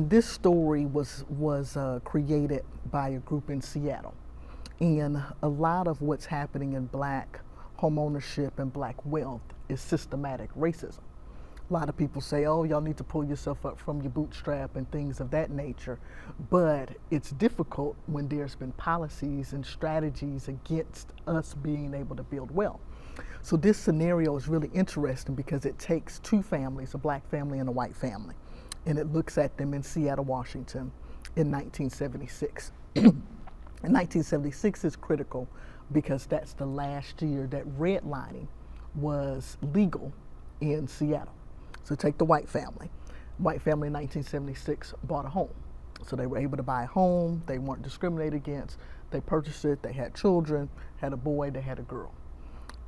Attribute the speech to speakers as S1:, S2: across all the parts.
S1: this story was created by a group in Seattle, and a lot of what's happening in Black homeownership and Black wealth is systematic racism. A lot of people say, oh, y'all need to pull yourself up from your bootstrap and things of that nature. But it's difficult when there's been policies and strategies against us being able to build wealth. So this scenario is really interesting because it takes two families, a Black family and a white family, and it looks at them in Seattle, Washington in 1976. And 1976 is critical because that's the last year that redlining was legal in Seattle. So take the white family. White family in 1976 bought a home. So they were able to buy a home. They weren't discriminated against. They purchased it. They had children, had a boy, they had a girl.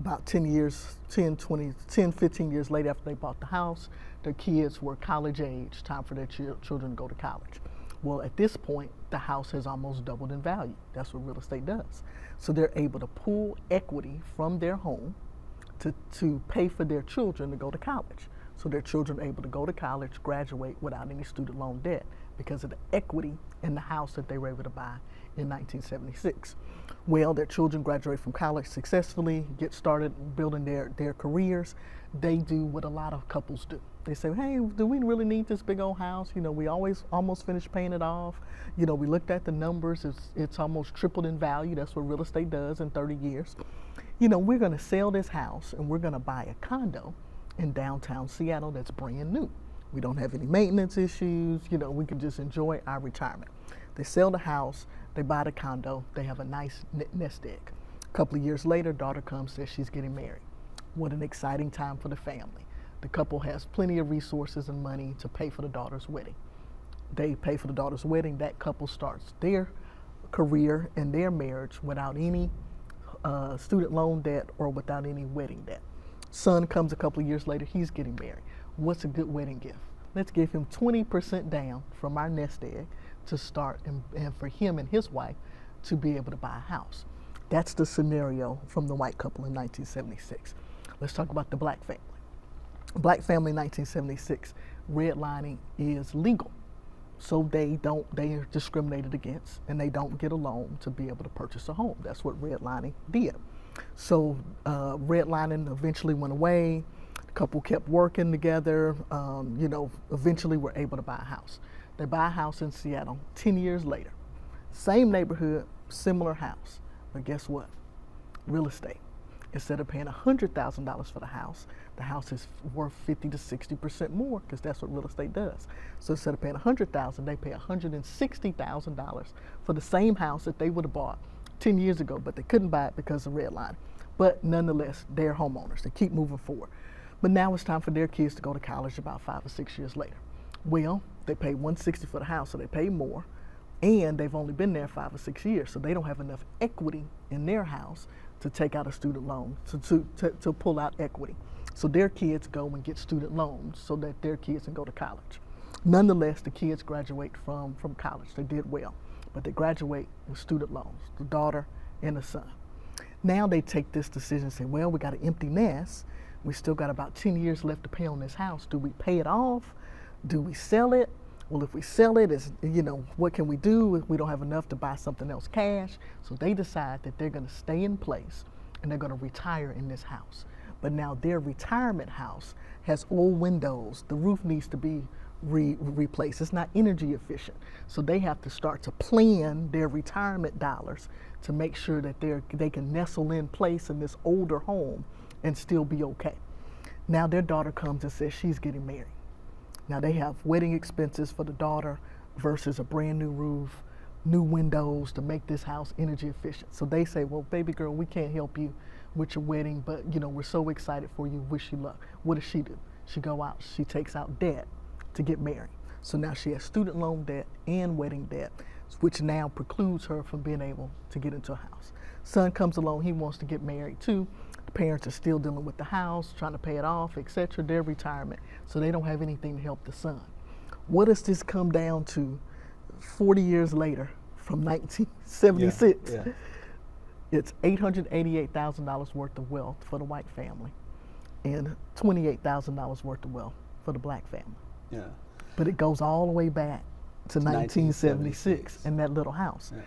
S1: About 10 years, 10, 15 years later after they bought the house, their kids were college age, time for their children to go to college. Well, at this point, the house has almost doubled in value. That's what real estate does. So they're able to pull equity from their home to pay for their children to go to college. So their children are able to go to college, graduate without any student loan debt because of the equity in the house that they were able to buy in 1976. Well, their children graduate from college successfully, get started building their careers. They do what a lot of couples do. They say, hey, do we really need this big old house? You know, we almost finished paying it off. You know, we looked at the numbers, it's almost tripled in value. That's what real estate does in 30 years. You know, we're gonna sell this house and we're gonna buy a condo in downtown Seattle that's brand new. We don't have any maintenance issues, you know, we can just enjoy our retirement. They sell the house, they buy the condo, they have a nice nest egg. A couple of years later, daughter comes, says she's getting married. What an exciting time for the family. The couple has plenty of resources and money to pay for the daughter's wedding. They pay for the daughter's wedding, that couple starts their career and their marriage without any student loan debt or without any wedding debt. Son comes a couple of years later, he's getting married. What's a good wedding gift? Let's give him 20% down from our nest egg to start and for him and his wife to be able to buy a house. That's the scenario from the white couple in 1976. Let's talk about the Black family. Black family in 1976, redlining is legal. So they are discriminated against and they don't get a loan to be able to purchase a home. That's what redlining did. So redlining eventually went away. The couple kept working together, you know, eventually were able to buy a house. They buy a house in Seattle 10 years later. Same neighborhood, similar house. But guess what? Real estate. Instead of paying $100,000 for the house is worth 50 to 60% more because that's what real estate does. So instead of paying $100,000, they pay $160,000 for the same house that they would have bought 10 years ago, but they couldn't buy it because of redlining. But nonetheless, they're homeowners. They keep moving forward. But now it's time for their kids to go to college about 5 or 6 years later. Well, they paid $160,000 for the house, so they pay more, and they've only been there 5 or 6 years, so they don't have enough equity in their house to take out a student loan, to pull out equity. So their kids go and get student loans so that their kids can go to college. Nonetheless, the kids graduate from college. They did well, but they graduate with student loans, the daughter and the son. Now they take this decision and say, well, we got an empty nest. We still got about 10 years left to pay on this house. Do we pay it off? Do we sell it? Well, if we sell it, you know, what can we do if we don't have enough to buy something else cash? So they decide that they're going to stay in place and they're going to retire in this house. But now their retirement house has old windows. The roof needs to be replaced. It's not energy efficient. So they have to start to plan their retirement dollars to make sure that they can nestle in place in this older home and still be okay. Now their daughter comes and says she's getting married. Now they have wedding expenses for the daughter versus a brand new roof, new windows to make this house energy efficient. So they say, well, baby girl, we can't help you with your wedding, but you know, we're so excited for you, wish you luck. What does she do? She go out, she takes out debt to get married. So now she has student loan debt and wedding debt, which now precludes her from being able to get into a house. Son comes along, he wants to get married too. The parents are still dealing with the house, trying to pay it off, etc., their retirement. So they don't have anything to help the son. What does this come down to 40 years later from 1976? Yeah. It's $888,000 worth of wealth for the white family and $28,000 worth of wealth for the Black family.
S2: Yeah.
S1: But it goes all the way back to 1976 in that little house.
S2: Yeah.